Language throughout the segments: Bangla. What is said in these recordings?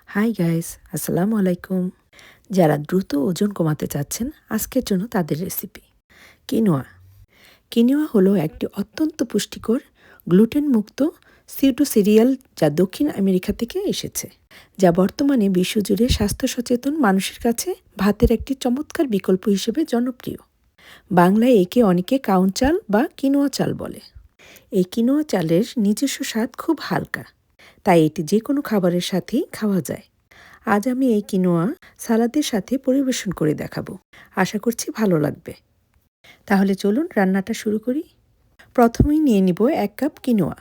হাই গাইস, আসসালামু আলাইকুম। যারা দ্রুত ওজন কমাতে চাচ্ছেন আজকের জন্য তাদের রেসিপি কিনোয়া। কিনোয়া হলো একটি অত্যন্ত পুষ্টিকর গ্লুটেন মুক্ত সিউডো সিরিয়াল যা দক্ষিণ আমেরিকা থেকে এসেছে, যা বর্তমানে বিশ্বজুড়ে স্বাস্থ্য সচেতন মানুষের কাছে ভাতের একটি চমৎকার বিকল্প হিসেবে জনপ্রিয়। বাংলায় একে অনেকে কাউন চাল বা কিনোয়া চাল বলে। এই কিনোয়া চালের নিজস্ব স্বাদ খুব হালকা, তাই এটি যে কোনো খাবারের সাথেই খাওয়া যায়। আজ আমি এই কিনোয়া সালাদের সাথে পরিবেশন করে দেখাবো। আশা করছি ভালো লাগবে। তাহলে চলুন রান্নাটা শুরু করি। প্রথমেই নিয়ে নিব 1 কাপ কিনোয়া।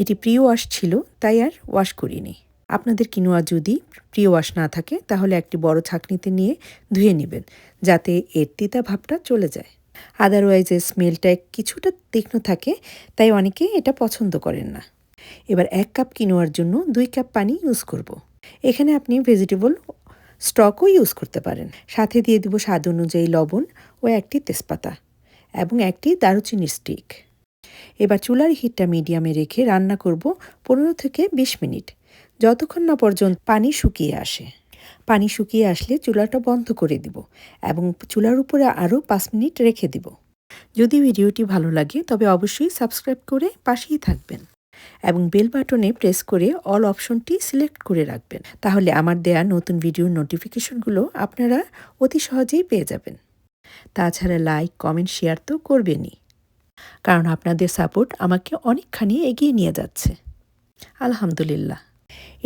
এটি প্রি ওয়াশ ছিল, তাই আর ওয়াশ করিনি। আপনাদের কিনোয়া যদি প্রি ওয়াশ না থাকে তাহলে একটি বড় ছাঁকনিতে নিয়ে ধুয়ে নেবেন, যাতে এর তিতা ভাবটা চলে যায়। আদারওয়াইজ এর স্মেলটা কিছুটা তীক্ষ্ণ থাকে, তাই অনেকে এটা পছন্দ করেন না। এবার 1 কাপ কিনোয়ার জন্য 2 কাপ পানি ইউজ করব। এখানে আপনি ভেজিটেবল স্টকও ইউজ করতে পারেন। সাথে দিয়ে দেব স্বাদ অনুযায়ী লবণ ও একটি তেজপাতা এবং একটি দারুচিনির স্টিক। এবার চুলার হিটটা মিডিয়ামে রেখে রান্না করব 15 থেকে 20 মিনিট, যতক্ষণ না পর্যন্ত পানি শুকিয়ে আসে। পানি শুকিয়ে আসলে চুলাটা বন্ধ করে দিব এবং চুলার উপরে আরও 5 মিনিট রেখে দিব। যদি ভিডিওটি ভালো লাগে তবে অবশ্যই সাবস্ক্রাইব করে পাশেই থাকবেন এবং বেল বাটনে প্রেস করে অল অপশনটি সিলেক্ট করে রাখবেন। তাহলে আমার দেয়া নতুন ভিডিওর নোটিফিকেশনগুলো আপনারা অতি সহজেই পেয়ে যাবেন। তাছাড়া লাইক, কমেন্ট, শেয়ার তো করবেনই, কারণ আপনাদের সাপোর্ট আমাকে অনেকখানি এগিয়ে নিয়ে যাচ্ছে। আলহামদুলিল্লাহ।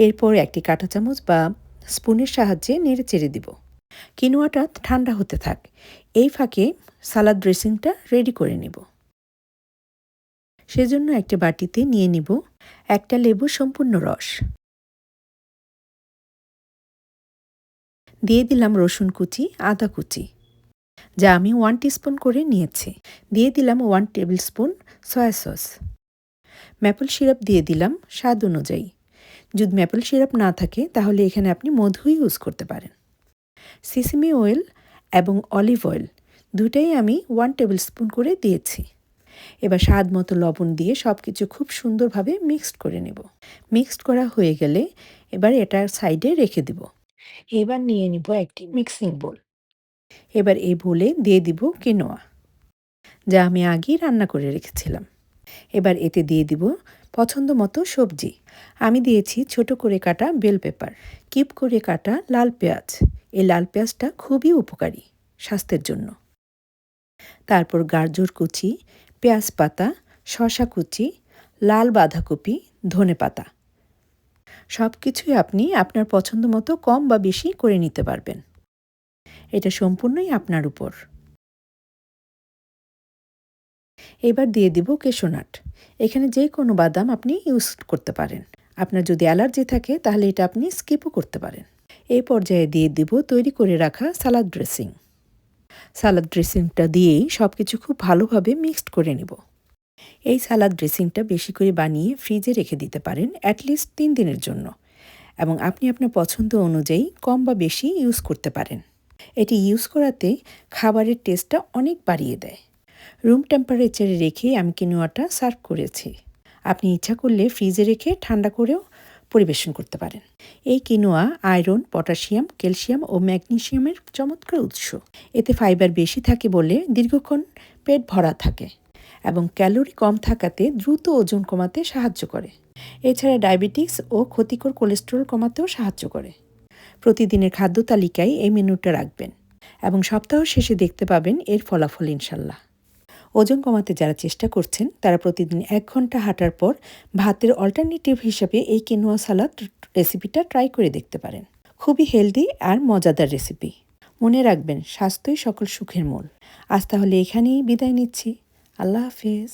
এরপর একটি কাঁটা চামচ বা স্পুনের সাহায্যে নেড়ে চেড়ে দিব। কিনোয়াটা ঠান্ডা হতে থাক। এই ফাঁকে সালাদ ড্রেসিংটা রেডি করে নেব। সেজন্য একটা বাটিতে নিয়ে নিব একটা লেবুর সম্পূর্ণ রস। দিয়ে দিলাম রসুন কুচি, আদা কুচি, যা আমি 1 টিস্পুন করে নিয়েছি। দিয়ে দিলাম 1 table spoon soya sauce. Maple syrup দিয়ে দিলাম স্বাদ অনুযায়ী। যদি ম্যাপল সিরাপ না থাকে তাহলে এখানে আপনি মধুই ইউজ করতে পারেন। সিসিমি অয়েল এবং অলিভ অয়েল দুটাই আমি 1 টেবিল স্পুন করে দিয়েছি। এবার স্বাদ মতো লবণ দিয়ে সব কিছু খুব সুন্দরভাবে মিক্সড করে নেব। মিক্সড করা হয়ে গেলে এবার এটা সাইডে রেখে দেব। এবার নিয়ে নিব একটি মিক্সিং বোল। এবার এই বোলে দিয়ে দিব কিনোয়া, যা আমি আগেই রান্না করে রেখেছিলাম। এবার এতে দিয়ে দিব পছন্দ মতো সবজি। আমি দিয়েছি ছোট করে কাটা বেল পেপার, কিউব করে কাটা লাল পেঁয়াজ। এই লাল পেঁয়াজটা খুবই উপকারী স্বাস্থ্যের জন্য। তারপর গাজর কুচি, পেঁয়াজ পাতা, শসা কুচি, লাল বাঁধাকপি, ধনেপাতা। সব কিছুই আপনি আপনার পছন্দ মতো কম বা বেশি করে নিতে পারবেন। এটা সম্পূর্ণই আপনার উপর। এবার দিয়ে দিব ক্যাশনাট। এখানে যে কোনো বাদাম আপনি ইউজ করতে পারেন। আপনার যদি অ্যালার্জি থাকে তাহলে এটা আপনি স্কিপও করতে পারেন। এই পর্যায়ে দিয়ে দিব তৈরি করে রাখা সালাদ ড্রেসিং। সালাদ ড্রেসিংটা দিয়েই সব কিছু খুব ভালোভাবে মিক্সড করে নেব। এই সালাদ ড্রেসিংটা বেশি করে বানিয়ে ফ্রিজে রেখে দিতে পারেন অ্যাটলিস্ট 3 দিনের জন্য, এবং আপনি আপনার পছন্দ অনুযায়ী কম বা বেশি ইউজ করতে পারেন। এটি ইউজ করাতে খাবারের টেস্টটা অনেক বাড়িয়ে দেয়। রুম টেম্পারেচারে রেখে আমি কিনোয়াটা সার্ভ করেছি। আপনি ইচ্ছা করলে ফ্রিজে রেখে ঠান্ডা করেও পরিবেশন করতে পারেন। এই কিনোয়া আয়রন, পটাশিয়াম, ক্যালসিয়াম ও ম্যাগনেসিয়ামের চমৎকার উৎস। এতে ফাইবার বেশি থাকে বলে দীর্ঘক্ষণ পেট ভরা থাকে এবং ক্যালোরি কম থাকাতে দ্রুত ওজন কমাতে সাহায্য করে। এছাড়া ডায়াবেটিস ও ক্ষতিকর কোলেস্টেরল কমাতেও সাহায্য করে। প্রতিদিনের খাদ্য তালিকায় এই মেনুটা রাখবেন এবং সপ্তাহ শেষে দেখতে পাবেন এর ফলাফল ইনশাল্লাহ। ওজন কমাতে যারা চেষ্টা করছেন তারা প্রতিদিন 1 ঘন্টা হাঁটার পর ভাতের অল্টারনেটিভ হিসাবে এই কিনোয়া সালাদ রেসিপিটা ট্রাই করে দেখতে পারেন। খুবই হেলদি আর মজাদার রেসিপি। মনে রাখবেন, স্বাস্থ্যই সকল সুখের মূল। আজ তাহলে এখানেই বিদায় নিচ্ছি। আল্লাহ হাফেজ।